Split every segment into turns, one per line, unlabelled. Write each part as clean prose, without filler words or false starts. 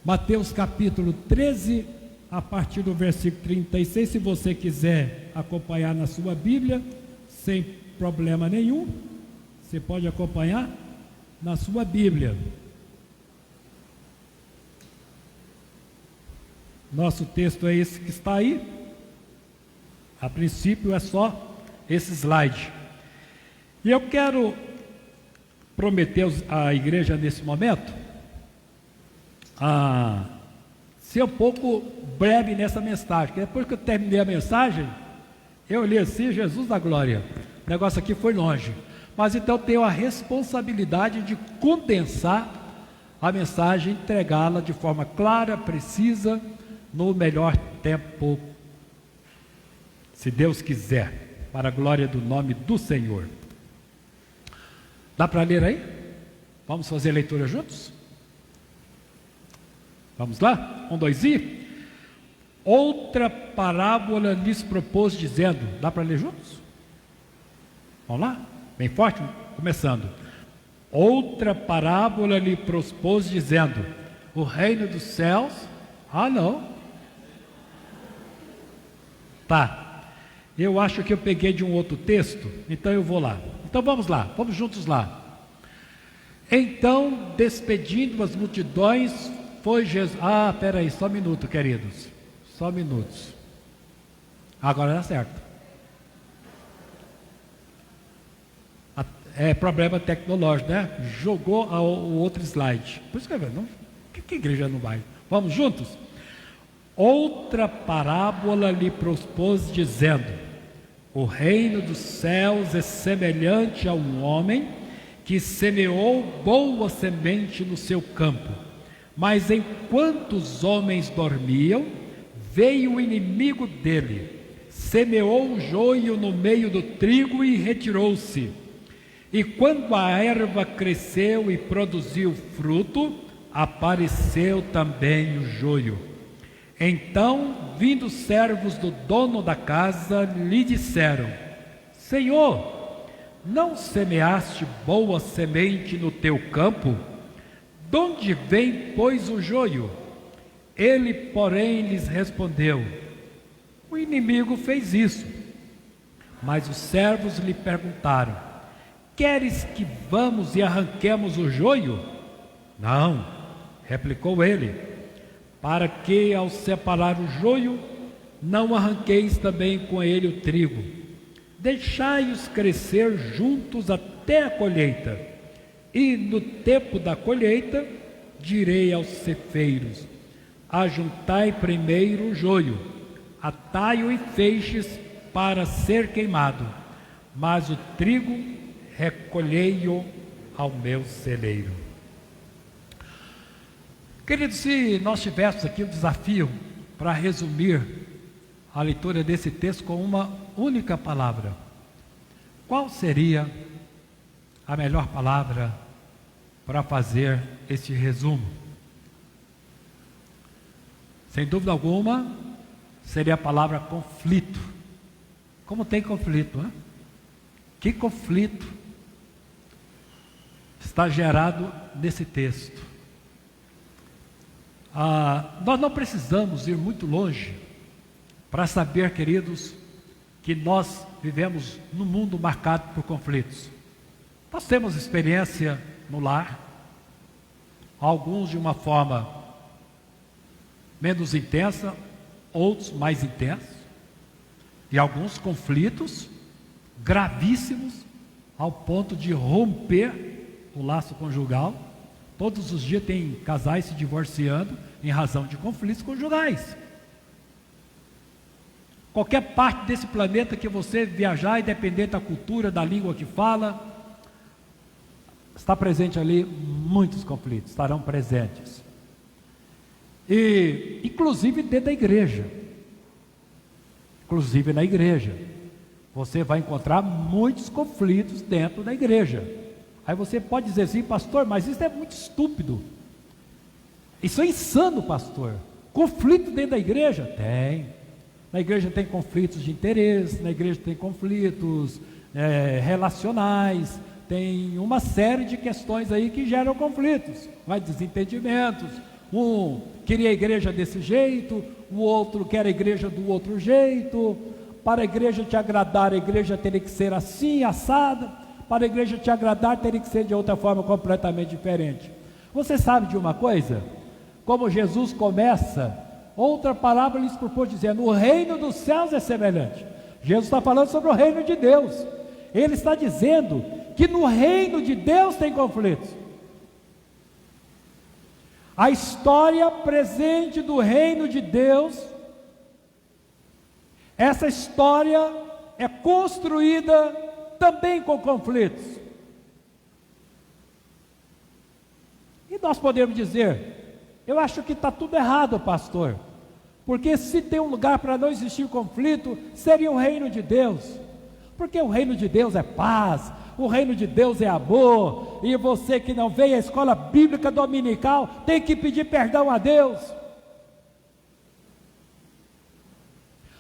Mateus capítulo 13, a partir do versículo 36, se você quiser acompanhar na sua Bíblia, sem problema nenhum, você pode acompanhar na sua Bíblia. Nosso texto é esse que está aí. A princípio é só esse slide. E eu quero prometer à igreja nesse momento ser um pouco breve nessa mensagem, porque depois que eu terminei a mensagem, eu li assim, Jesus da glória, o negócio aqui foi longe, mas então eu tenho a responsabilidade de condensar a mensagem, entregá-la de forma clara, precisa, no melhor tempo, se Deus quiser, para a glória do nome do Senhor. Dá para ler aí? Vamos fazer a leitura juntos? Vamos lá? 1, 2 e... Outra parábola lhes propôs dizendo... Dá para ler juntos? Vamos lá? Bem forte? Começando. Outra parábola lhe propôs dizendo... O reino dos céus... não. Tá. Eu acho que eu peguei de um outro texto, então eu vou lá. Então vamos lá, vamos juntos lá. Então, despedindo as multidões, foi Jesus... peraí, só um minuto, queridos. Só minutos. Agora dá certo. É problema tecnológico, né? Jogou o outro slide. Por isso que não, que igreja não vai? Vamos juntos? Outra parábola lhe propôs dizendo... O reino dos céus é semelhante a um homem que semeou boa semente no seu campo. Mas enquanto os homens dormiam, veio o inimigo dele, semeou o joio no meio do trigo e retirou-se. E quando a erva cresceu e produziu fruto, apareceu também o joio. Então, vindo os servos do dono da casa, lhe disseram: Senhor, não semeaste boa semente no teu campo? De onde vem, pois, o joio? Ele, porém, lhes respondeu: O inimigo fez isso. Mas os servos lhe perguntaram: Queres que vamos e arranquemos o joio? Não, replicou ele. Para que, ao separar o joio, não arranqueis também com ele o trigo. Deixai-os crescer juntos até a colheita. E no tempo da colheita, direi aos cefeiros: Ajuntai primeiro o joio, atai-o em feixes para ser queimado, mas o trigo recolhei-o ao meu celeiro. Queridos, se nós tivéssemos aqui o desafio para resumir a leitura desse texto com uma única palavra, qual seria a melhor palavra para fazer este resumo? Sem dúvida alguma, seria a palavra conflito. Como tem conflito, né? Que conflito está gerado nesse texto? Nós não precisamos ir muito longe para saber, queridos, que nós vivemos num mundo marcado por conflitos. Nós temos experiência no lar, alguns de uma forma menos intensa, outros mais intensos, e alguns conflitos gravíssimos ao ponto de romper o laço conjugal. Todos os dias tem casais se divorciando em razão de conflitos conjugais. Qualquer parte desse planeta que você viajar, independente da cultura, da língua que fala, está presente ali, muitos conflitos estarão presentes. E inclusive dentro da igreja. Inclusive na igreja. Você vai encontrar muitos conflitos dentro da igreja. Aí você pode dizer assim: pastor, mas isso é muito estúpido. Isso é insano, pastor. Conflito dentro da igreja? Tem. Na igreja tem conflitos de interesse, na igreja tem conflitos relacionais, tem uma série de questões aí que geram conflitos, vai desentendimentos, Um queria a igreja desse jeito, o outro quer a igreja do outro jeito. Para a igreja te agradar, a igreja teria que ser assim, assada. Para a igreja te agradar, teria que ser de outra forma completamente diferente. Você sabe de uma coisa? Como Jesus começa, outra parábola lhes propôs dizendo: o reino dos céus é semelhante. Jesus está falando sobre o reino de Deus. Ele está dizendo que no reino de Deus tem conflitos. A história presente do reino de Deus, essa história é construída também com conflitos. E nós podemos dizer: eu acho que está tudo errado, pastor, porque se tem um lugar para não existir conflito, seria o reino de Deus, porque o reino de Deus é paz, o reino de Deus é amor, e você que não veio à escola bíblica dominical, tem que pedir perdão a Deus,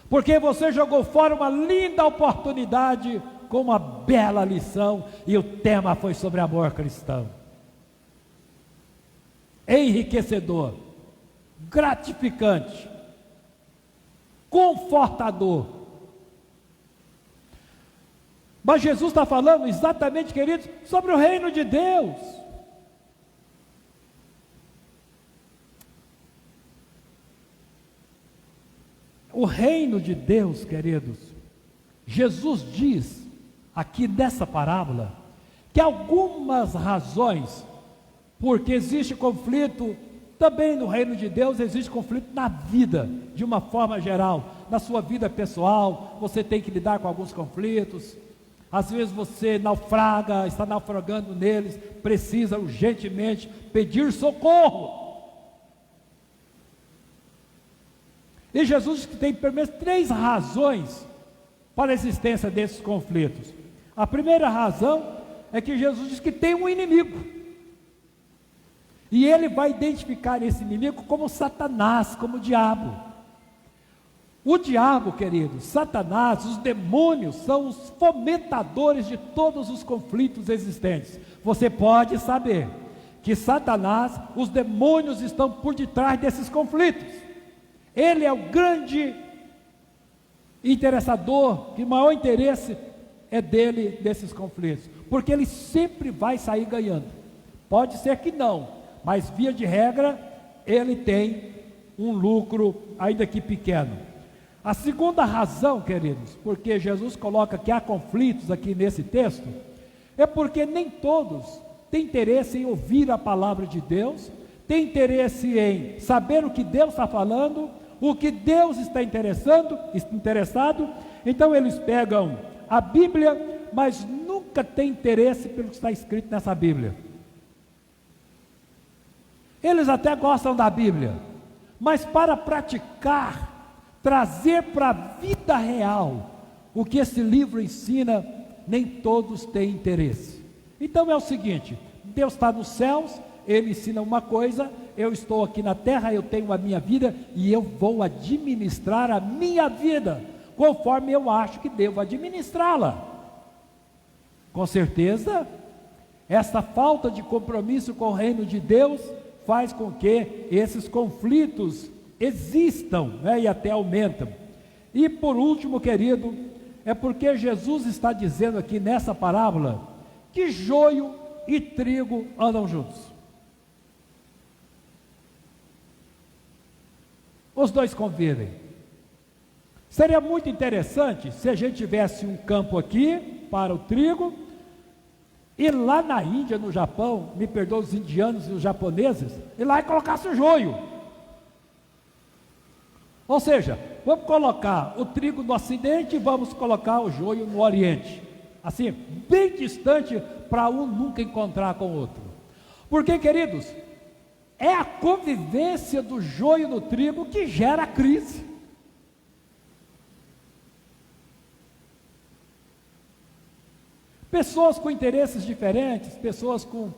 porque você jogou fora uma linda oportunidade, com uma bela lição, e o tema foi sobre amor cristão, enriquecedor, gratificante, confortador. Mas Jesus está falando exatamente, queridos, sobre o reino de Deus. O reino de Deus, queridos, Jesus diz aqui nessa parábola que algumas razões porque existe conflito também no reino de Deus, existe conflito na vida, de uma forma geral, na sua vida pessoal, você tem que lidar com alguns conflitos, às vezes você naufraga, está naufragando neles, precisa urgentemente pedir socorro. E Jesus tem pelo menos 3 razões para a existência desses conflitos. A primeira razão é que Jesus diz que tem um inimigo. E ele vai identificar esse inimigo como Satanás, como o diabo. O diabo, queridos, Satanás, os demônios são os fomentadores de todos os conflitos existentes. Você pode saber que Satanás, os demônios estão por detrás desses conflitos. Ele é o grande interessador, que o maior interesse é dele desses conflitos, porque ele sempre vai sair ganhando. Pode ser que não, mas via de regra, ele tem um lucro ainda que pequeno. A segunda razão, queridos, porque Jesus coloca que há conflitos aqui nesse texto, é porque nem todos têm interesse em ouvir a palavra de Deus, têm interesse em saber o que Deus está falando, o que Deus está interessado, então eles pegam a Bíblia, mas nunca têm interesse pelo que está escrito nessa Bíblia. Eles até gostam da Bíblia, mas para praticar, trazer para a vida real o que esse livro ensina, nem todos têm interesse. Então é o seguinte: Deus está nos céus, Ele ensina uma coisa, eu estou aqui na terra, eu tenho a minha vida e eu vou administrar a minha vida conforme eu acho que devo administrá-la. Com certeza, essa falta de compromisso com o reino de Deus faz com que esses conflitos existam, e até aumentam. E por último, querido, é porque Jesus está dizendo aqui nessa parábola que joio e trigo andam juntos. Os dois convivem. Seria muito interessante se a gente tivesse um campo aqui para o trigo, e lá na Índia, no Japão, me perdoa os indianos e os japoneses, e lá colocasse o joio. Ou seja, vamos colocar o trigo no Ocidente e vamos colocar o joio no Oriente. Assim, bem distante, para um nunca encontrar com o outro. Porque, queridos, é a convivência do joio no trigo que gera a crise. Pessoas com interesses diferentes, pessoas com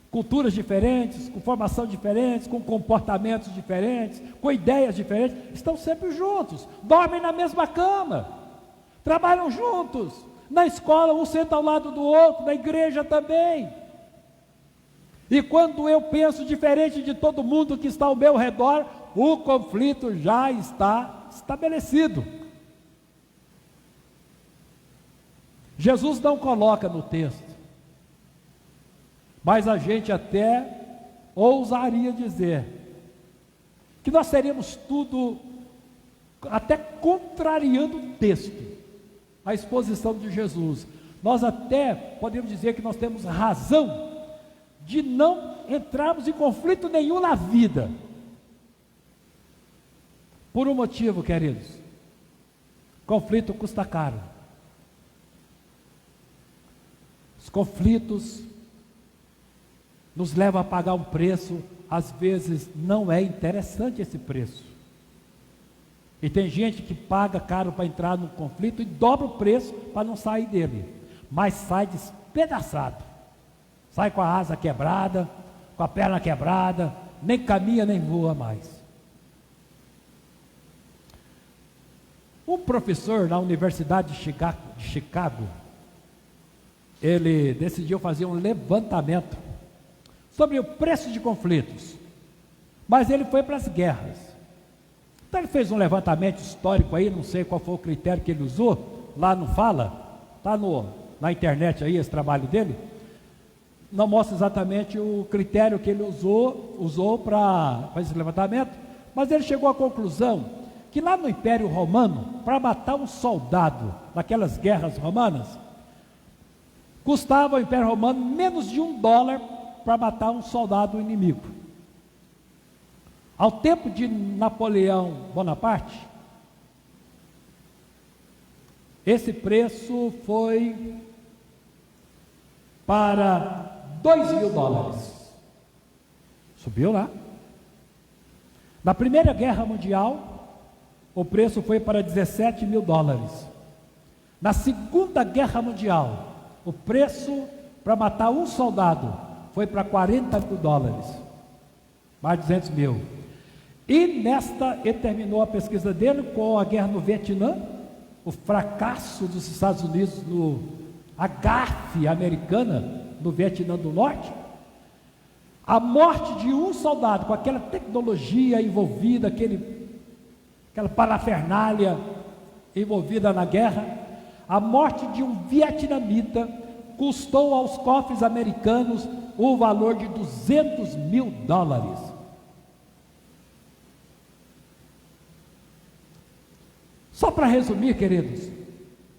culturas diferentes, com formação diferentes, com comportamentos diferentes, com ideias diferentes, estão sempre juntos, dormem na mesma cama, trabalham juntos, na escola um senta ao lado do outro, na igreja também. E quando eu penso diferente de todo mundo que está ao meu redor, o conflito já está estabelecido. Jesus não coloca no texto, mas a gente até ousaria dizer que nós teríamos tudo até contrariando o texto, a exposição de Jesus. Nós até podemos dizer que nós temos razão de não entrarmos em conflito nenhum na vida. Por um motivo, queridos: conflito custa caro. Os conflitos nos levam a pagar um preço, às vezes não é interessante esse preço. E tem gente que paga caro para entrar no conflito e dobra o preço para não sair dele, mas sai despedaçado, sai com a asa quebrada, com a perna quebrada, nem caminha nem voa mais. Um professor na Universidade de Chicago, ele decidiu fazer um levantamento sobre o preço de conflitos, mas ele foi para as guerras. Então ele fez um levantamento histórico aí, não sei qual foi o critério que ele usou, lá não fala, está na internet aí esse trabalho dele, não mostra exatamente o critério que ele usou para esse levantamento, mas ele chegou à conclusão que lá no Império Romano, para matar um soldado naquelas guerras romanas, custava ao Império Romano menos de $1 para matar um soldado inimigo. Ao tempo de Napoleão Bonaparte, esse preço foi para $2.000. Subiu lá. Na Primeira Guerra Mundial, o preço foi para $17.000. Na Segunda Guerra Mundial, o preço para matar um soldado foi para $40.000, mais 200 mil. E ele terminou a pesquisa dele com a guerra no Vietnã, o fracasso dos Estados Unidos a gafe americana no Vietnã do Norte, a morte de um soldado com aquela tecnologia envolvida, aquela parafernália envolvida na guerra, a morte de um vietnamita custou aos cofres americanos o valor de $200.000. Só para resumir, queridos,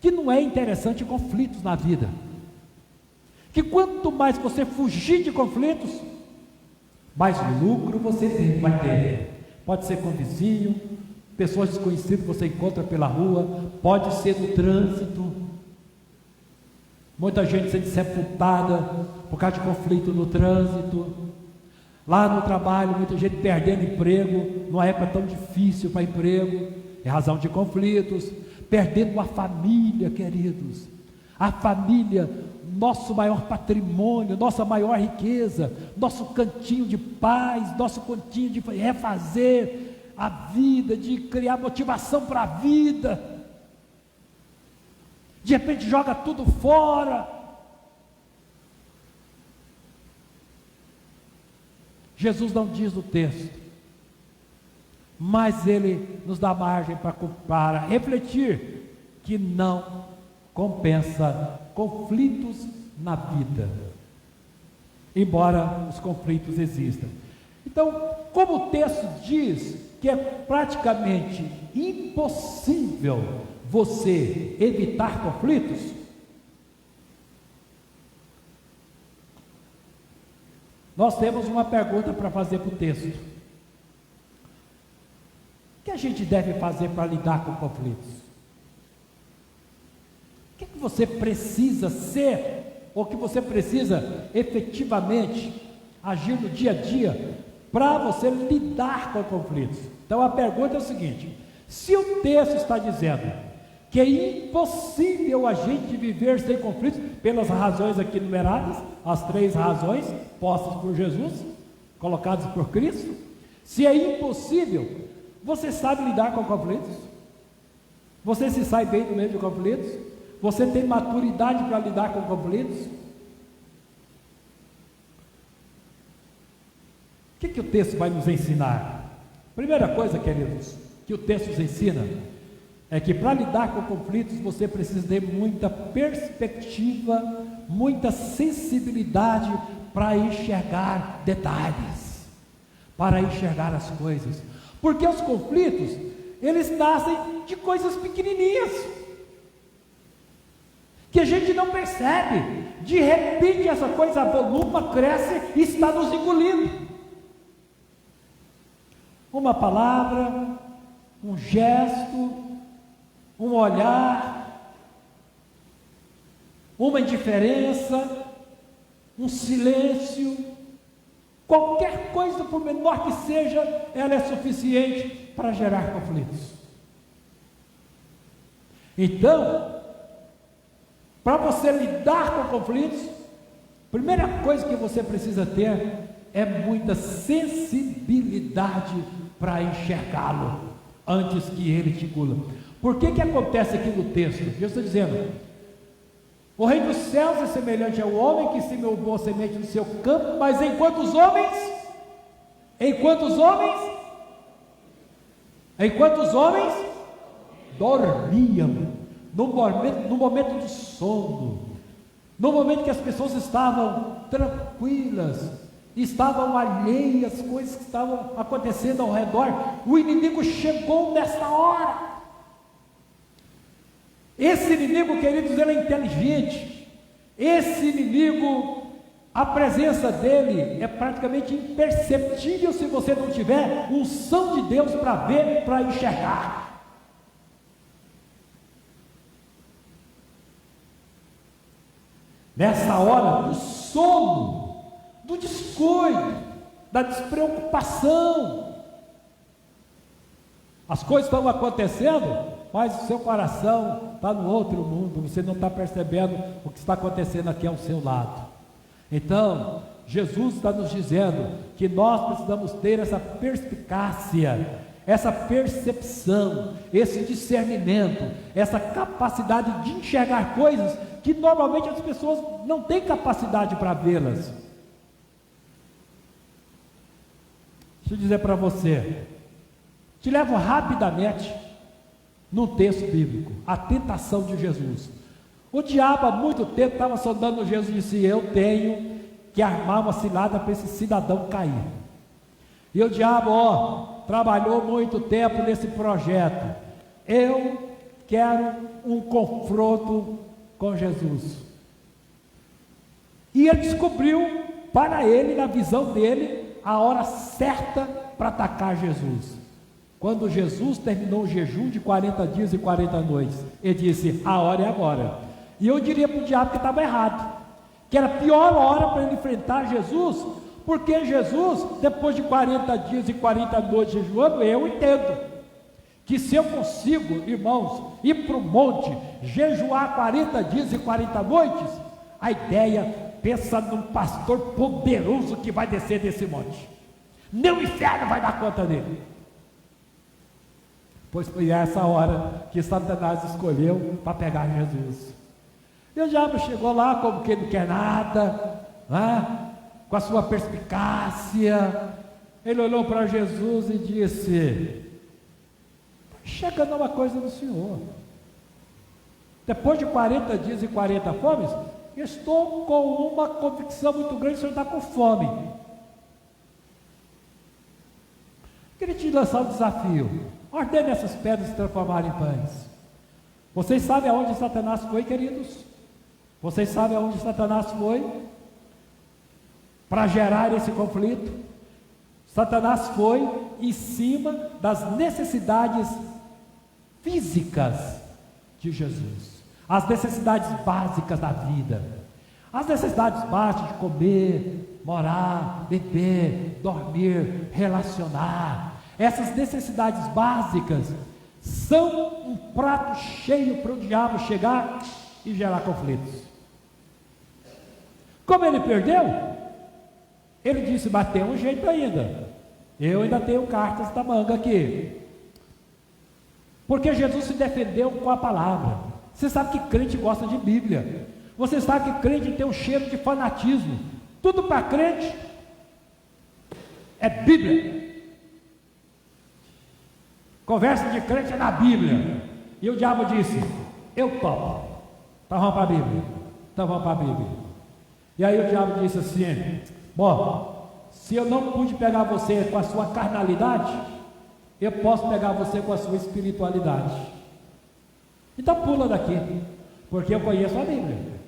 que não é interessante conflitos na vida, que quanto mais você fugir de conflitos, mais lucro você vai ter. Pode ser com vizinho, pessoas desconhecidas que você encontra pela rua, pode ser no trânsito, muita gente sendo sepultada por causa de conflito no trânsito, lá no trabalho, muita gente perdendo emprego, numa época tão difícil para emprego, é razão de conflitos, perdendo a família, queridos, a família, nosso maior patrimônio, nossa maior riqueza, nosso cantinho de paz, nosso cantinho de refazer a vida, de criar motivação para a vida, de repente joga tudo fora. Jesus não diz no texto, mas ele nos dá margem para refletir que não compensa conflitos na vida, embora os conflitos existam. Então, como o texto diz que é praticamente impossível você evitar conflitos, nós temos uma pergunta para fazer para o texto. O que a gente deve fazer para lidar com conflitos? O que você precisa ser, ou que você precisa efetivamente agir no dia a dia para você lidar com conflitos? Então a pergunta é o seguinte: se o texto está dizendo que é impossível a gente viver sem conflitos, pelas razões aqui enumeradas, as 3 razões postas por Jesus, colocadas por Cristo, se é impossível, você sabe lidar com conflitos? Você se sai bem no meio de conflitos? Você tem maturidade para lidar com conflitos? O que o texto vai nos ensinar? Primeira coisa, queridos, que o texto nos ensina é que para lidar com conflitos você precisa ter muita perspectiva, muita sensibilidade para enxergar detalhes, para enxergar as coisas, porque os conflitos, eles nascem de coisas pequenininhas, que a gente não percebe, de repente essa coisa avoluma, cresce e está nos engolindo. Uma palavra, um gesto, um olhar, uma indiferença, um silêncio, qualquer coisa, por menor que seja, ela é suficiente para gerar conflitos. Então, para você lidar com conflitos, primeira coisa que você precisa ter é muita sensibilidade para enxergá-lo antes que ele te engula. Por que acontece aqui no texto? Eu estou dizendo: o reino dos céus é semelhante ao homem que semeou a semente no seu campo, mas enquanto os homens dormiam, no momento de sono, no momento que as pessoas estavam tranquilas, estavam alheias às coisas que estavam acontecendo ao redor, o inimigo chegou nessa hora. Esse inimigo, queridos, ele é inteligente. Esse inimigo, a presença dele é praticamente imperceptível se você não tiver unção de Deus para ver, para enxergar. Nessa hora do sono, do descuido, da despreocupação, as coisas estão acontecendo, mas o seu coração está no outro mundo, você não está percebendo o que está acontecendo aqui ao seu lado. Então, Jesus está nos dizendo que nós precisamos ter essa perspicácia, essa percepção, esse discernimento, essa capacidade de enxergar coisas que normalmente as pessoas não têm capacidade para vê-las. Deixa eu dizer para você, te levo rapidamente num texto bíblico, a tentação de Jesus. O diabo há muito tempo estava sondando Jesus e disse: eu tenho que armar uma cilada para esse cidadão cair. E o diabo, trabalhou muito tempo nesse projeto. Eu quero um confronto com Jesus. E ele descobriu para ele, na visão dele, a hora certa para atacar Jesus. Quando Jesus terminou o jejum de 40 dias e 40 noites, ele disse: a hora é agora. E eu diria para o diabo que estava errado, que era a pior hora para ele enfrentar Jesus, porque Jesus, depois de 40 dias e 40 noites jejuando, eu entendo que se eu consigo, irmãos, ir para o monte, jejuar 40 dias e 40 noites, a ideia, pensa num pastor poderoso que vai descer desse monte, nem o inferno vai dar conta dele. Pois foi essa hora que Satanás escolheu para pegar Jesus. E o diabo chegou lá como quem não quer nada, né? Com a sua perspicácia. Ele olhou para Jesus e disse: chegando uma coisa do Senhor. Depois de 40 dias e 40 fomes, estou com uma convicção muito grande, o Senhor está com fome. Queria te lançar um desafio. Ordene essas pedras se transformarem em pães. Vocês sabem aonde Satanás foi, queridos? Vocês sabem aonde Satanás foi para gerar esse conflito? Satanás foi em cima das necessidades físicas de Jesus, as necessidades básicas da vida, as necessidades básicas de comer, morar, beber, dormir, relacionar. Essas necessidades básicas são um prato cheio para o diabo chegar e gerar conflitos. Como ele perdeu, ele disse: mas tem um jeito ainda, eu ainda tenho cartas da manga aqui. Porque Jesus se defendeu com a palavra. Você sabe que crente gosta de Bíblia, você sabe que crente tem um cheiro de fanatismo, tudo para crente é Bíblia. Conversa de crente é na Bíblia. E o diabo disse: eu topo. Então vamos para a Bíblia. Então vamos para a Bíblia. E aí o diabo disse assim: bom, se eu não pude pegar você com a sua carnalidade, eu posso pegar você com a sua espiritualidade. Então pula daqui, porque eu conheço a Bíblia.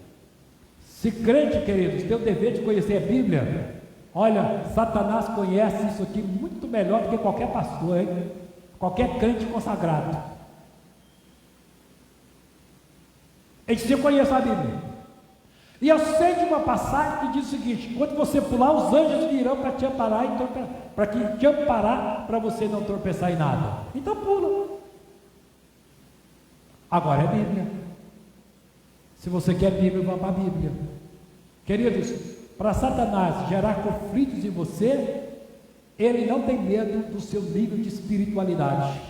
Se crente, queridos, tem o dever de conhecer a Bíblia. Olha, Satanás conhece isso aqui muito melhor do que qualquer pastor, hein? Qualquer crente consagrado. Ele disse: eu conheço a Bíblia. E eu sei de uma passagem que diz o seguinte: quando você pular, os anjos virão para te amparar, para te amparar, para você não tropeçar em nada. Então pula. Agora é Bíblia. Se você quer Bíblia, vá para a Bíblia. Queridos, para Satanás gerar conflitos em você, ele não tem medo do seu nível de espiritualidade.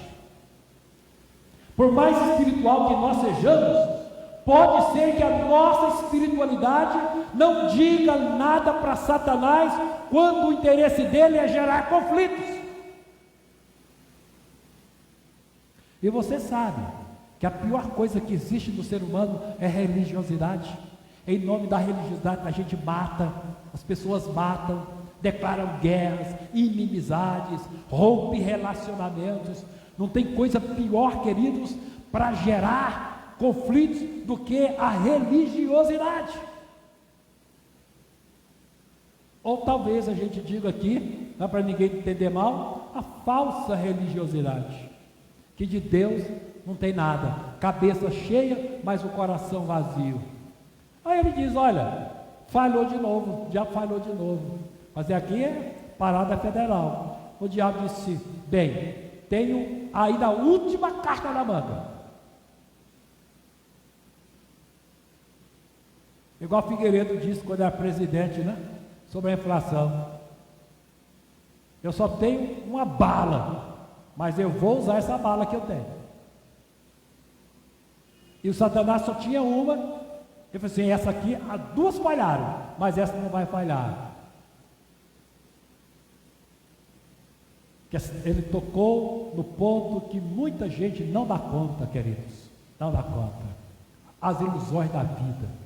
Por mais espiritual que nós sejamos, pode ser que a nossa espiritualidade não diga nada para Satanás, quando o interesse dele é gerar conflitos. E você sabe que a pior coisa que existe no ser humano é religiosidade. Em nome da religiosidade a gente mata, as pessoas matam, declaram guerras, inimizades, rompe relacionamentos. Não tem coisa pior, queridos, para gerar conflitos do que a religiosidade. Ou talvez a gente diga aqui, não é para ninguém entender mal, a falsa religiosidade, que de Deus não tem nada, cabeça cheia, mas o coração vazio. Aí ele diz: olha, falhou de novo, já falhou de novo. Mas aqui é parada federal. O diabo disse: bem, tenho ainda a última carta na manga. Igual Figueiredo disse quando era presidente, né? Sobre a inflação. Eu só tenho uma bala, mas eu vou usar essa bala que eu tenho. E o Satanás só tinha uma. Ele falou assim: essa aqui, as duas falharam, mas essa não vai falhar. Ele tocou no ponto que muita gente não dá conta, queridos. Não dá conta. As ilusões da vida.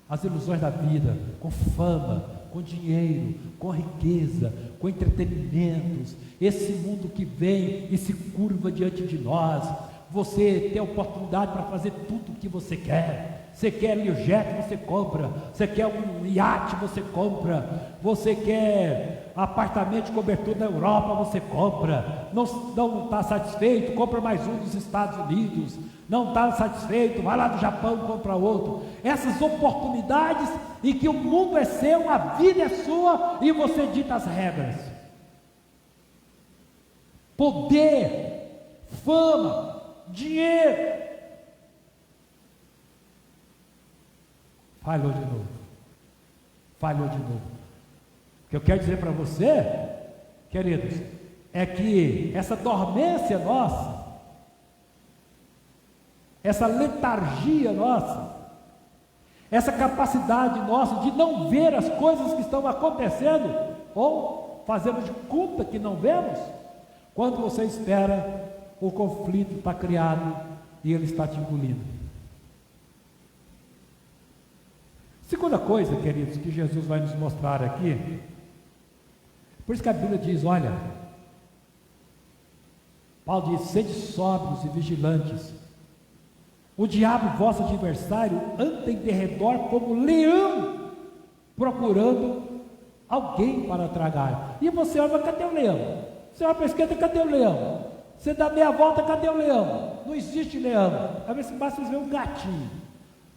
As ilusões da vida, com fama, com dinheiro, com riqueza, com entretenimentos. Esse mundo que vem e se curva diante de nós. Você tem a oportunidade para fazer tudo o que você quer. Você quer um jet, você compra. Você quer um iate, você compra. Você quer apartamento de cobertura na Europa, você compra. Não está satisfeito, compra mais um dos Estados Unidos. Não está satisfeito, vai lá do Japão, compra outro. Essas oportunidades em que o mundo é seu, a vida é sua e você dita as regras. Poder, fama, dinheiro. Falhou de novo. Falhou de novo. O que eu quero dizer para você, queridos, é que essa dormência nossa, essa letargia nossa, essa capacidade nossa de não ver as coisas que estão acontecendo, ou fazemos de conta que não vemos, quando você espera, o conflito está criado e ele está te engolindo. Segunda coisa, queridos, que Jesus vai nos mostrar aqui, por isso que a Bíblia diz: olha, Paulo diz: sede sóbrios e vigilantes. O diabo, vosso adversário, anda em derredor como leão, procurando alguém para tragar. E você olha: cadê o leão? Você olha para a esquerda: cadê o leão? Você dá meia volta: cadê o leão? Não existe leão. Às vezes basta ver um gatinho.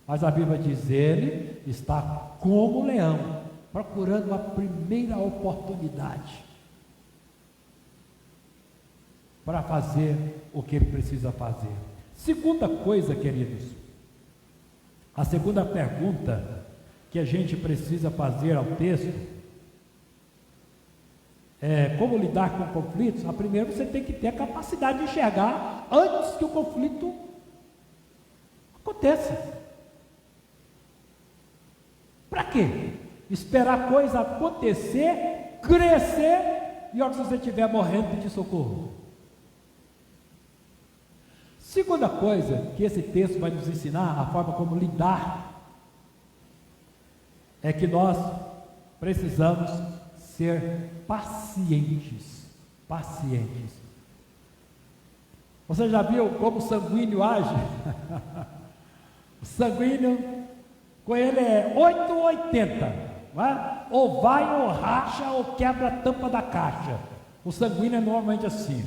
Mas a Bíblia diz: ele está como leão, procurando a primeira oportunidade para fazer o que ele precisa fazer. Segunda coisa, queridos, a segunda pergunta que a gente precisa fazer ao texto é como lidar com conflitos. A primeira, você tem que ter a capacidade de enxergar antes que o conflito aconteça. Para quê? Esperar a coisa acontecer, crescer e a hora que você estiver morrendo, pedir socorro. Segunda coisa que esse texto vai nos ensinar, a forma como lidar, é que nós precisamos ser pacientes. Pacientes. Você já viu como o sanguíneo age? O sanguíneo, com ele é 8 ou 80, não é? Ou vai ou racha ou quebra a tampa da caixa. O sanguíneo é normalmente assim.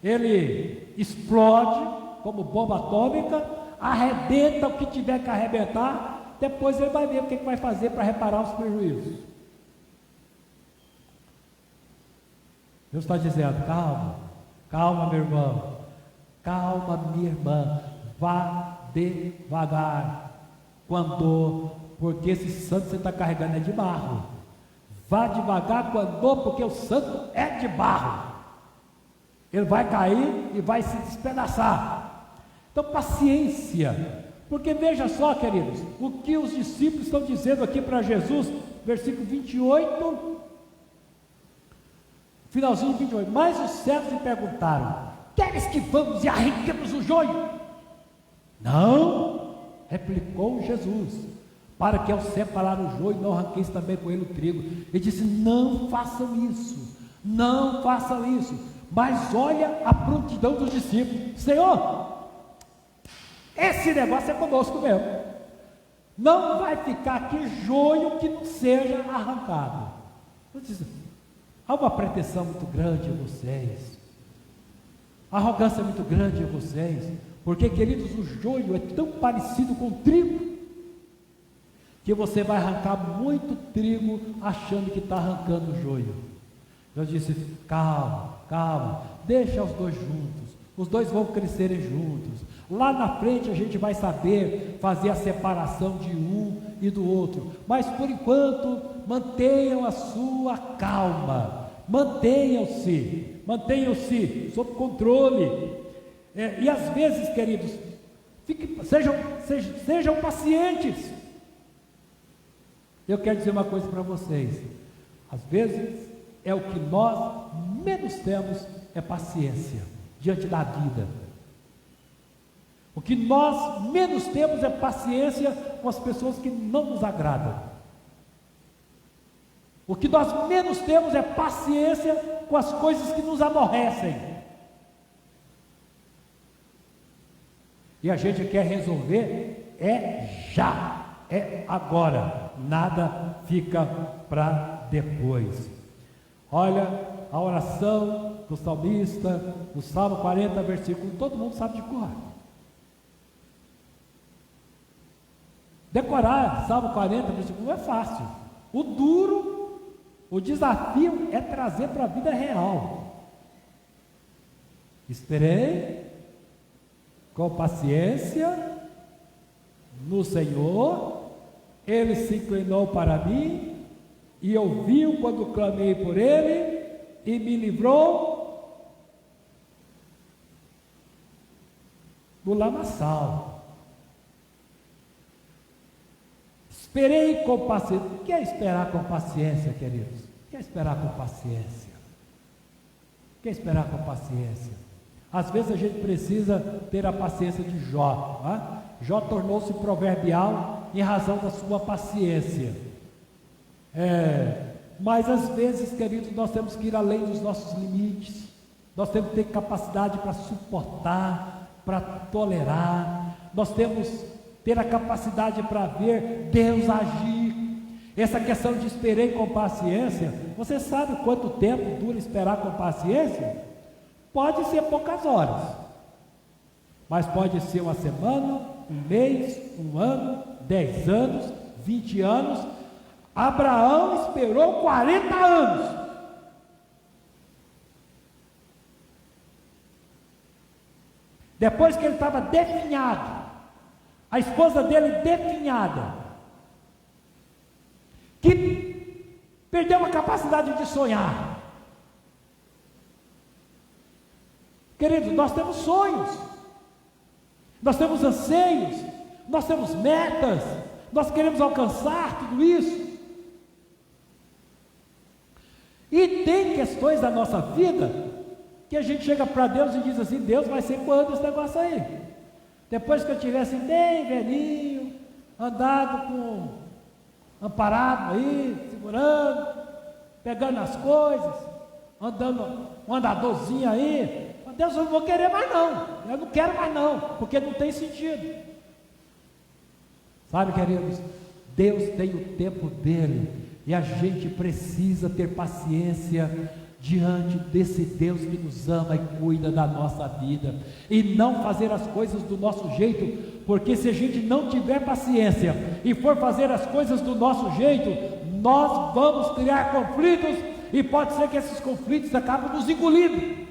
Ele explode como bomba atômica, arrebenta o que tiver que arrebentar, depois ele vai ver o que vai fazer para reparar os prejuízos. Deus está dizendo: calma, calma, meu irmão, calma, minha irmã, vá devagar, porque esse santo que você está carregando é de barro. Vá devagar, porque o santo é de barro. Ele vai cair e vai se despedaçar. Então, paciência, porque veja só, queridos, o que os discípulos estão dizendo aqui para Jesus, versículo 28, finalzinho de 28, mas os servos lhe perguntaram: queres que vamos e arranquemos o joio? Não, replicou Jesus, para que ao separar o joio não arranqueis também com ele o trigo. Ele disse: não façam isso, não façam isso. Mas olha a prontidão dos discípulos: Senhor, esse negócio é conosco mesmo, não vai ficar aqui joio que não seja arrancado. Há uma pretensão muito grande em vocês, arrogância muito grande em vocês, porque, queridos, o joio é tão parecido com o trigo, que você vai arrancar muito trigo achando que está arrancando o joio. Eu disse: calma, calma, deixa os dois juntos, os dois vão crescerem juntos. Lá na frente a gente vai saber fazer a separação de um e do outro, mas por enquanto mantenham a sua calma, mantenham-se sob controle. E às vezes, queridos, sejam pacientes. Eu quero dizer uma coisa para vocês: às vezes é o que nós menos temos, é paciência diante da vida. O que nós menos temos é paciência com as pessoas que não nos agradam. O que nós menos temos é paciência com as coisas que nos aborrecem. E a gente quer resolver já, é agora, nada fica para depois. Olha a oração do salmista, do Salmo 40, versículo, todo mundo sabe de cor. Decorar Salmo 40, versículo, não é fácil. O desafio é trazer para a vida real. Esperei com paciência no Senhor, Ele se inclinou para mim e ouviu quando clamei por Ele e me livrou do lamaçal. Esperei com paciência. O que é esperar com paciência, queridos? O que é esperar com paciência? O que é esperar com paciência? Às vezes a gente precisa ter a paciência de Jó. Né? Jó tornou-se proverbial em razão da sua paciência. Mas às vezes, queridos, nós temos que ir além dos nossos limites. Nós temos que ter capacidade para suportar, para tolerar. Nós temos que ter a capacidade para ver Deus agir. Essa questão de esperei com paciência, você sabe quanto tempo dura esperar com paciência? Pode ser poucas horas, mas pode ser uma semana, um mês, um ano, 10 anos, 20 anos. Abraão esperou 40 anos. Depois que ele estava definhado, a esposa dele definhada, que perdeu a capacidade de sonhar. Queridos, nós temos sonhos, nós temos anseios, nós temos metas, nós queremos alcançar tudo isso. E tem questões da nossa vida que a gente chega para Deus e diz assim: Deus, vai ser quando esse negócio aí? Depois que eu tivesse bem velhinho, andado com amparado aí, segurando, pegando as coisas, andando um andadorzinho aí, Deus, eu não vou querer mais não, eu não quero mais não, porque não tem sentido. Sabe, queridos, Deus tem o tempo dele, e a gente precisa ter paciência diante desse Deus que nos ama e cuida da nossa vida, e não fazer as coisas do nosso jeito, porque se a gente não tiver paciência e for fazer as coisas do nosso jeito, nós vamos criar conflitos, e pode ser que esses conflitos acabem nos engolindo,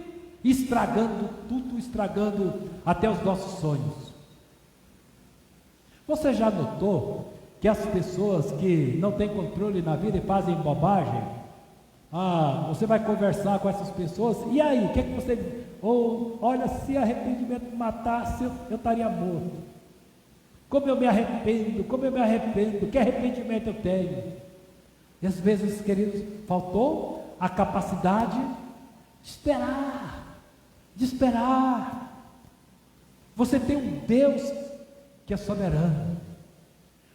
estragando tudo, estragando até os nossos sonhos. Você já notou que as pessoas que não têm controle na vida e fazem bobagem, você vai conversar com essas pessoas, e aí, o que é que você... olha, se arrependimento matasse, eu estaria morto. Como eu me arrependo, que arrependimento eu tenho. E às vezes, queridos, faltou a capacidade de esperar. Você tem um Deus que é soberano,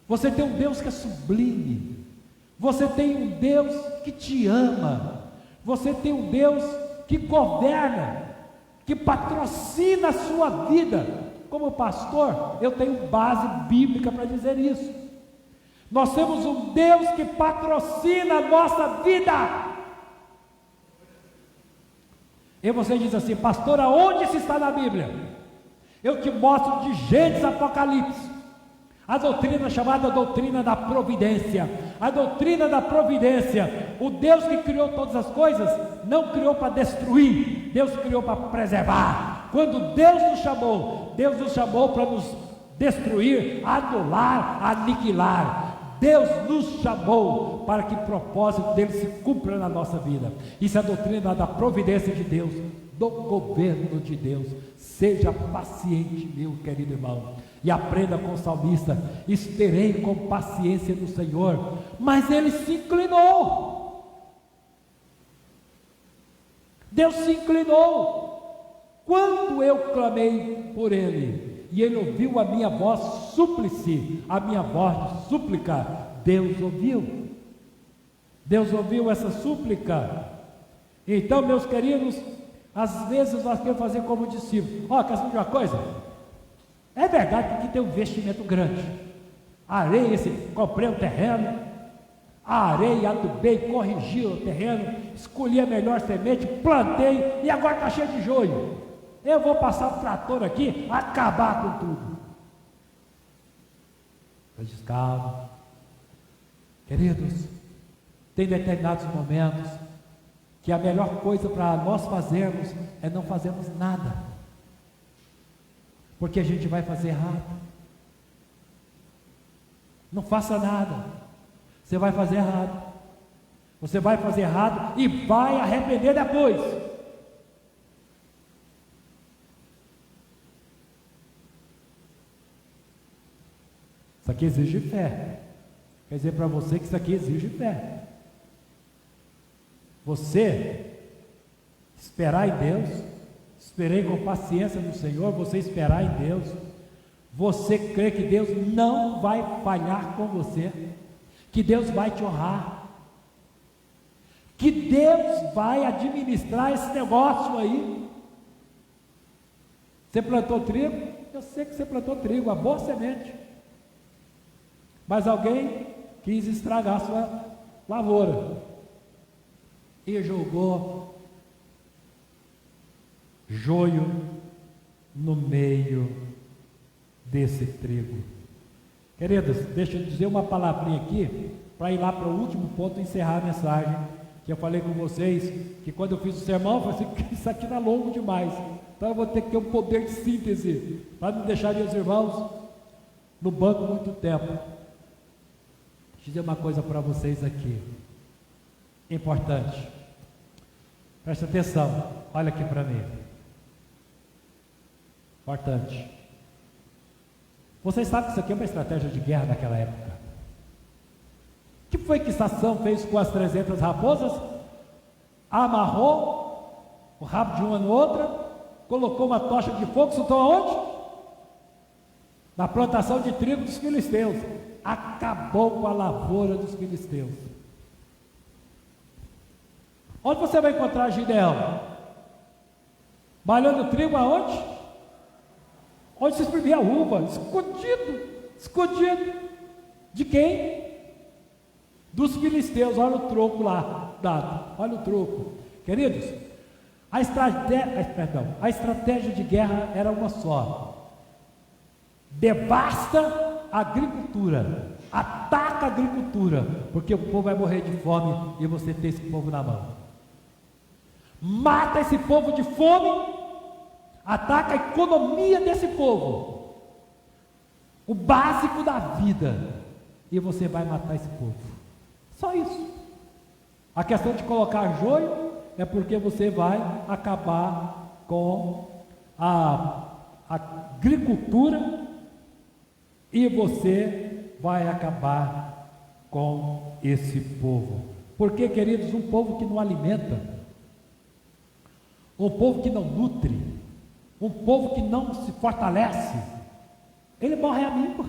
você tem um Deus que é sublime, você tem um Deus que te ama, você tem um Deus que governa, que patrocina a sua vida. Como pastor, eu tenho base bíblica para dizer isso. Nós temos um Deus que patrocina a nossa vida. E você diz assim: pastor, aonde isso está na Bíblia? Eu te mostro de Gênesis a Apocalipse. A doutrina chamada doutrina da providência. A doutrina da providência. O Deus que criou todas as coisas não criou para destruir, Deus criou para preservar. Quando Deus nos chamou para nos destruir, anular, aniquilar. Deus nos chamou para que o propósito dele se cumpra na nossa vida. Isso é a doutrina da providência de Deus, do governo de Deus. Seja paciente, meu querido irmão, e aprenda com o salmista: esperei com paciência no Senhor, mas ele se inclinou. Deus se inclinou quando eu clamei por ele, e ele ouviu a minha voz súplice, a minha voz de súplica. Deus ouviu essa súplica. Então, meus queridos, às vezes nós queremos fazer como discípulos. Quer saber de uma coisa? É verdade que aqui tem um investimento grande. Arei comprei um terreno, arei, adubei, corrigi o terreno, escolhi a melhor semente, plantei, e agora está cheio de joio. Eu vou passar o trator aqui, acabar com tudo. Eu disse: calma, queridos, tem determinados momentos que a melhor coisa para nós fazermos é não fazermos nada, porque a gente vai fazer errado. Não faça nada, você vai fazer errado, e vai arrepender depois. Isso aqui exige fé. Quer dizer para você que isso aqui exige fé. Você esperar em Deus, esperei com paciência no Senhor, você esperar em Deus, você crê que Deus não vai falhar com você, que Deus vai te honrar, que Deus vai administrar esse negócio aí. Você plantou trigo? Eu sei que você plantou trigo, a boa semente, mas alguém quis estragar a sua lavoura e jogou joio no meio desse trigo. Queridos, deixa eu dizer uma palavrinha aqui, para ir lá para o último ponto e encerrar a mensagem, que eu falei com vocês, que quando eu fiz o sermão, eu falei assim: isso aqui está longo demais, então eu vou ter que ter um poder de síntese, para não deixar meus irmãos no banco muito tempo. Deixa eu dizer uma coisa para vocês aqui, importante, presta atenção, olha aqui para mim, importante. Vocês sabem que isso aqui é uma estratégia de guerra naquela época. O que foi que Sansão fez com as 300 raposas? amarrou o rabo de uma na outra, colocou uma tocha de fogo, soltou aonde? Na plantação de trigo dos filisteus. Acabou com a lavoura dos filisteus. Onde você vai encontrar Gideão? Malhando trigo aonde? Onde se exprimia a uva, escondido. De quem? Dos filisteus. Olha o troco lá dado, olha o troco. Queridos, a estratégia de guerra era uma só: devasta a agricultura, ataca a agricultura, porque o povo vai morrer de fome e você tem esse povo na mão. Mata esse povo de fome, ataca a economia desse povo, o básico da vida, e você vai matar esse povo. Só isso. A questão de colocar joio é porque você vai acabar com a agricultura e você vai acabar com esse povo. Porque, queridos, um povo que não alimenta, um povo que não nutre, um povo que não se fortalece, ele morre amigo.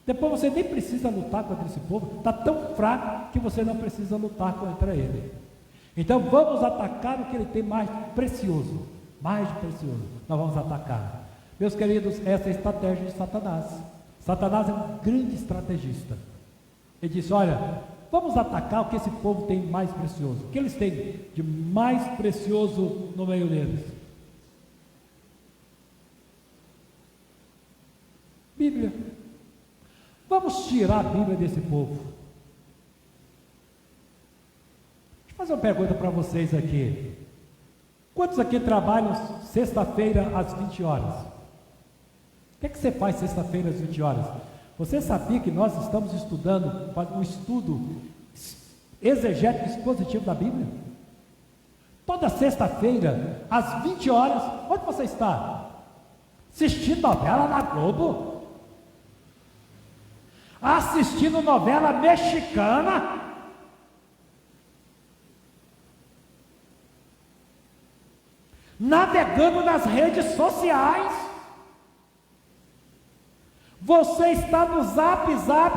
Depois você nem precisa lutar contra esse povo, está tão fraco que você não precisa lutar contra ele. Então vamos atacar o que ele tem mais precioso, nós vamos atacar. Meus queridos, essa é a estratégia de Satanás. Satanás é um grande estrategista. Ele disse: olha, vamos atacar o que esse povo tem mais precioso. O que eles têm de mais precioso no meio deles? Bíblia. Vamos tirar a Bíblia desse povo. Deixa eu fazer uma pergunta para vocês aqui. Quantos aqui trabalham sexta-feira às 20 horas? O que é que você faz sexta-feira às 20 horas? Você sabia que nós estamos estudando um estudo exegético expositivo da Bíblia? Toda sexta-feira, às 20 horas, onde você está? Assistindo novela na Globo? Assistindo novela mexicana? Navegando nas redes sociais? Você está no Zap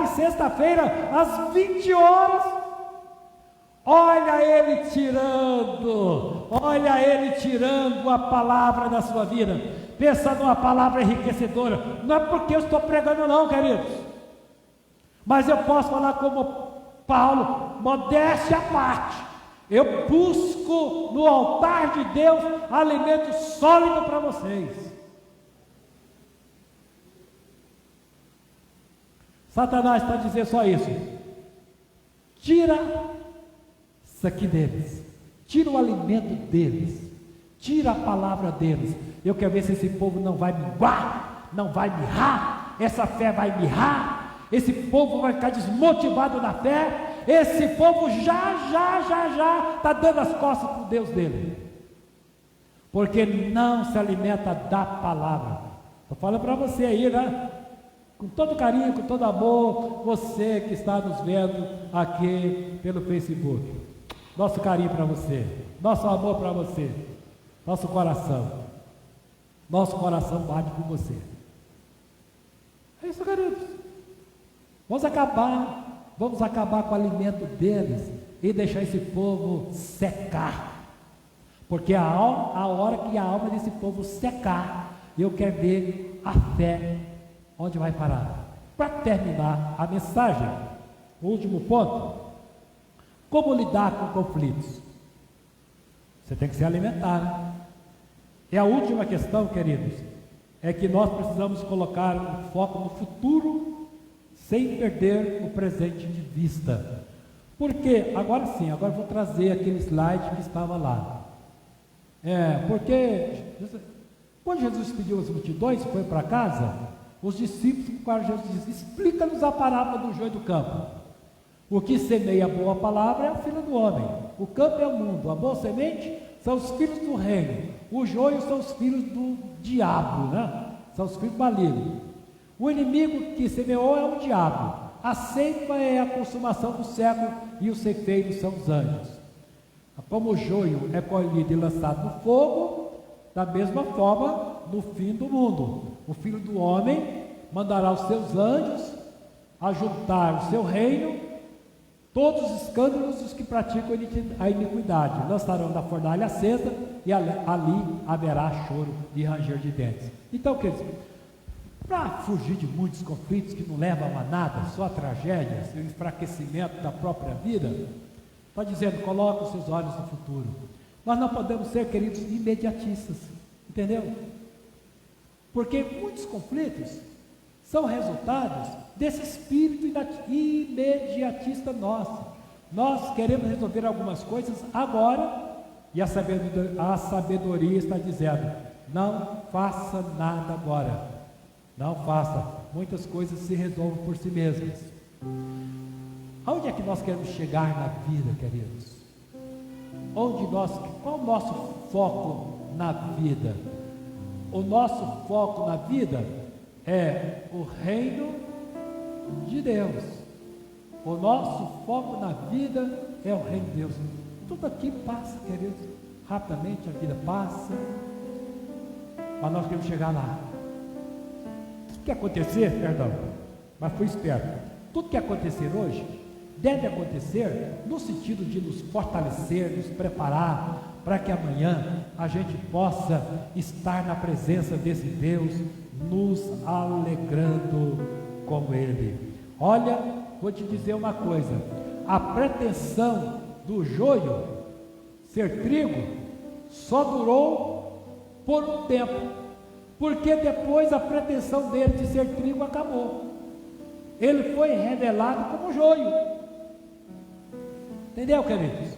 sexta-feira às 20 horas? Olha ele tirando a palavra da sua vida. Pensa numa palavra enriquecedora. Não é porque eu estou pregando não, queridos, mas eu posso falar como Paulo, modéstia à parte. Eu busco no altar de Deus alimento sólido para vocês. Satanás está dizendo só isso: tira isso aqui deles, tira o alimento deles, tira a palavra deles. Eu quero ver se esse povo não vai minguar, não vai mirrar, essa fé vai mirrar, esse povo vai ficar desmotivado na fé, esse povo já está dando as costas para o Deus dele, porque não se alimenta da palavra. Estou falando para você aí, né? Com todo carinho, com todo amor, você que está nos vendo aqui pelo Facebook, nosso carinho para você, nosso amor para você, nosso coração bate por você. É isso, queridos. Vamos acabar com o alimento deles e deixar esse povo secar, porque a hora que a alma desse povo secar, eu quero ver a fé onde vai parar. Para terminar a mensagem, o último ponto: como lidar com conflitos? Você tem que se alimentar, né? E a última questão, queridos, é que nós precisamos colocar o foco no futuro sem perder o presente de vista. Porque, agora sim, agora eu vou trazer aquele slide que estava lá. Porque quando Jesus pediu as multidões, foi para casa, os discípulos, quando Jesus disse: explica-nos a parábola do joio do campo. O que semeia a boa palavra é a filha do homem, o campo é o mundo, a boa semente são os filhos do reino, o joio são os filhos do diabo, né? São os filhos malignos. O inimigo que semeou é o diabo, a ceifa é a consumação do século e os ceifeiros são os anjos. Como o joio é colhido e lançado no fogo, da mesma forma, no fim do mundo, o Filho do Homem mandará os seus anjos ajuntar o seu reino, todos os escândalos dos que praticam a iniquidade, lançarão da fornalha acesa, e ali haverá choro e ranger de dentes. Então, queridos, para fugir de muitos conflitos que não levam a nada, só a tragédias, o enfraquecimento da própria vida, está dizendo, coloque os seus olhos no futuro. Nós não podemos ser, queridos, imediatistas, entendeu? Porque muitos conflitos são resultados desse espírito imediatista nosso. Nós queremos resolver algumas coisas agora, e a sabedoria está dizendo, não faça nada agora, não faça, muitas coisas se resolvem por si mesmas. Aonde é que nós queremos chegar na vida, queridos? Qual o nosso foco na vida? O nosso foco na vida é o reino de Deus. O nosso foco na vida é o reino de Deus. Tudo aqui passa, queridos, rapidamente a vida passa, mas nós queremos chegar lá. Tudo que acontecer, mas fui esperto, tudo que acontecer hoje, deve acontecer no sentido de nos fortalecer, nos preparar, para que amanhã a gente possa estar na presença desse Deus, nos alegrando com Ele. Olha, vou te dizer uma coisa, a pretensão do joio ser trigo só durou por um tempo, porque depois a pretensão dele de ser trigo acabou. Ele foi revelado como joio. Entendeu, queridos?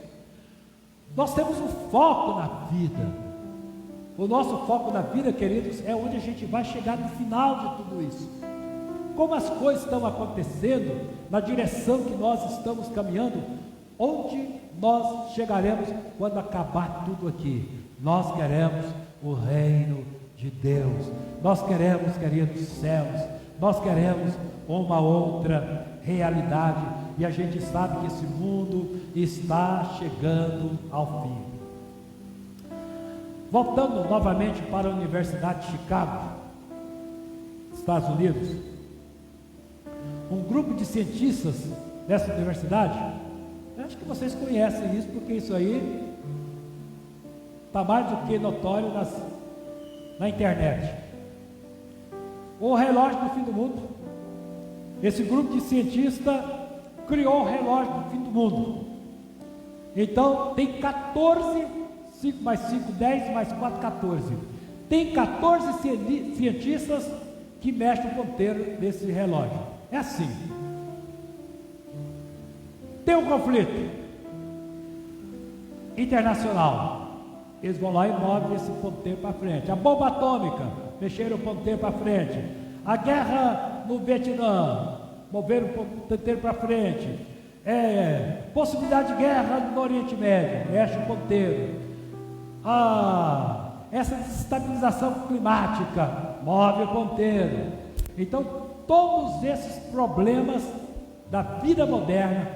Nós temos um foco na vida. O nosso foco na vida, queridos, é onde a gente vai chegar no final de tudo isso. Como as coisas estão acontecendo, na direção que nós estamos caminhando, onde nós chegaremos quando acabar tudo aqui? Nós queremos o reino de Deus. Nós queremos, queridos, céus. Nós queremos uma outra realidade. E a gente sabe que esse mundo está chegando ao fim. Voltando novamente para a Universidade de Chicago, Estados Unidos, um grupo de cientistas dessa universidade, acho que vocês conhecem isso, porque isso aí está mais do que notório na internet. O relógio do fim do mundo. Esse grupo de cientistas criou o relógio do fim do mundo. Então tem 14, 5 mais 5, 10 mais 4, 14. Tem 14 cientistas que mexem o ponteiro desse relógio. É assim. Tem um conflito internacional. Eles vão lá e movem esse ponteiro para frente. A bomba atômica, mexeram o ponteiro para frente. A guerra no Vietnã, moveram o ponteiro para frente. Possibilidade de guerra no Oriente Médio, mexe o ponteiro. Essa desestabilização climática, move o ponteiro. Então, todos esses problemas da vida moderna,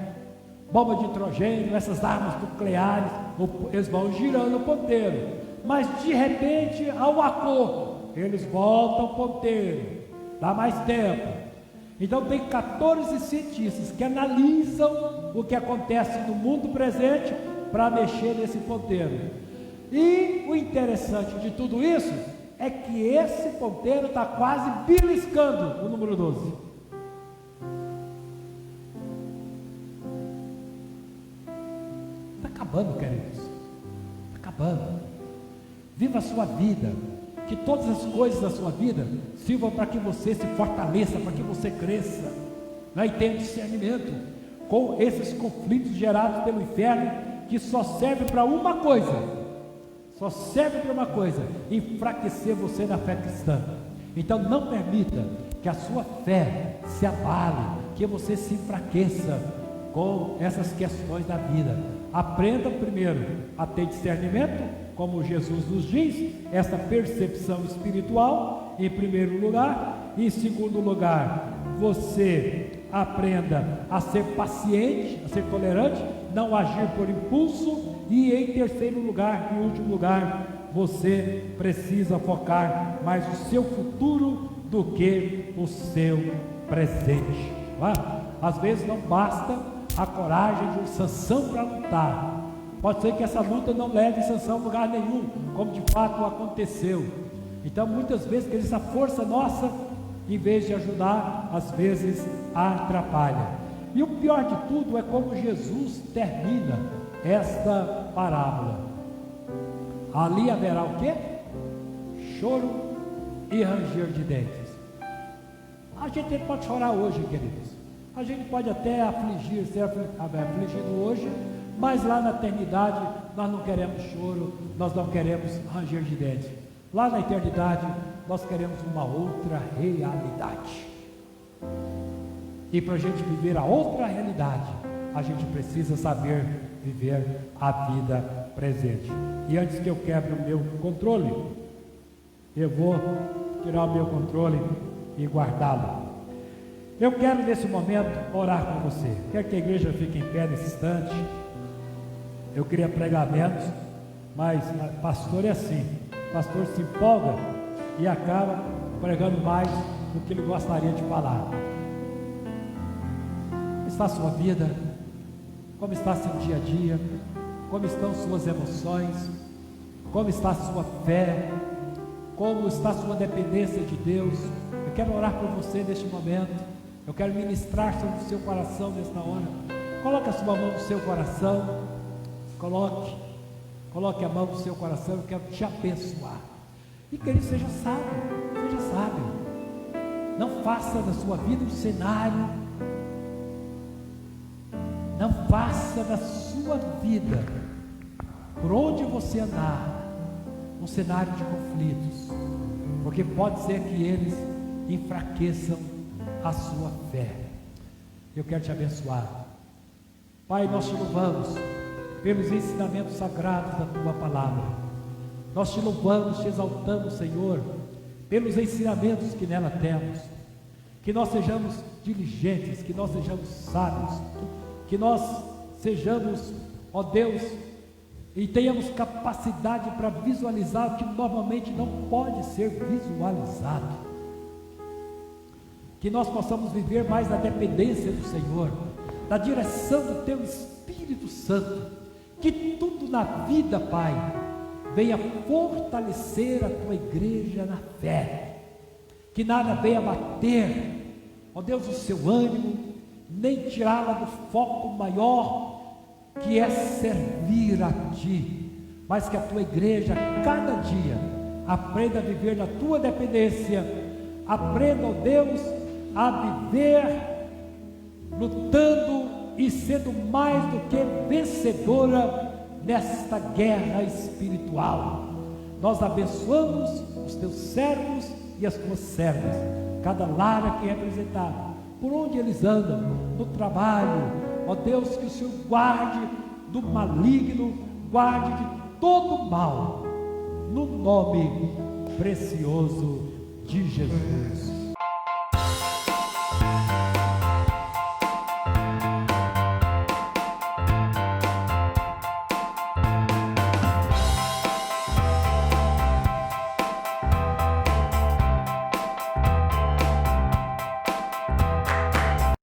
bomba de nitrogênio, essas armas nucleares, eles vão girando o ponteiro. Mas de repente há um acordo, eles voltam o ponteiro, dá mais tempo. Então tem 14 cientistas que analisam o que acontece no mundo presente para mexer nesse ponteiro. E o interessante de tudo isso é que esse ponteiro está quase beliscando o número 12. Está acabando, queridos. Está acabando. Viva a sua vida. Que todas as coisas da sua vida sirvam para que você se fortaleça, para que você cresça, né? E tenha discernimento com esses conflitos gerados pelo inferno, que só serve para uma coisa, enfraquecer você na fé cristã. Então não permita que a sua fé se abale, que você se enfraqueça com essas questões da vida. Aprenda primeiro a ter discernimento, como Jesus nos diz, essa percepção espiritual, em primeiro lugar. Em segundo lugar, você aprenda a ser paciente, a ser tolerante, não agir por impulso, e em terceiro lugar, em último lugar, você precisa focar mais o seu futuro do que o seu presente. Às vezes não basta a coragem de um Sansão para lutar. Pode ser que essa luta não leve Sansão a lugar nenhum, como de fato aconteceu. Então muitas vezes essa força nossa, em vez de ajudar, às vezes atrapalha. E o pior de tudo é como Jesus termina esta parábola. Ali haverá o quê? Choro e ranger de dentes. A gente pode chorar hoje, queridos. A gente pode até ser afligido hoje, mas lá na eternidade nós não queremos choro, nós não queremos ranger de dentes. Lá na eternidade nós queremos uma outra realidade. E para a gente viver a outra realidade, a gente precisa saber viver a vida presente. E antes que eu quebre o meu controle, eu vou tirar o meu controle e guardá-lo. Eu quero nesse momento orar com você. Quero que a igreja fique em pé nesse instante. Eu queria pregar menos, mas pastor é assim. Pastor se empolga e acaba pregando mais do que ele gostaria de falar. Como está a sua vida? Como está seu dia a dia? Como estão suas emoções? Como está a sua fé? Como está a sua dependência de Deus? Eu quero orar por você neste momento. Eu quero ministrar sobre o seu coração nesta hora. Coloque a sua mão no seu coração. Coloque a mão no seu coração. Eu quero te abençoar. E querido, seja sábio. Seja sábio. Não faça da sua vida um cenário. Não faça da sua vida, por onde você andar, um cenário de conflitos, porque pode ser que eles enfraqueçam a sua fé. Eu quero te abençoar. Pai, nós te louvamos pelos ensinamentos sagrados da tua palavra. Nós te louvamos, te exaltamos, Senhor, pelos ensinamentos que nela temos. Que nós sejamos diligentes, que nós sejamos sábios, que nós sejamos, ó Deus, e tenhamos capacidade para visualizar o que normalmente não pode ser visualizado. Que nós possamos viver mais na dependência do Senhor, na direção do Teu Espírito Santo. Que tudo na vida, Pai, venha fortalecer a Tua igreja na fé. Que nada venha bater, ó Deus, o seu ânimo, nem tirá-la do foco maior, que é servir a Ti, mas que a Tua igreja, cada dia, aprenda a viver na Tua dependência, aprenda, ó Deus, a viver lutando e sendo mais do que vencedora nesta guerra espiritual. Nós abençoamos os Teus servos e as Tuas servas, cada lar aqui representado, por onde eles andam, no trabalho, ó Deus, que o Senhor guarde do maligno, guarde de todo mal, no nome precioso de Jesus.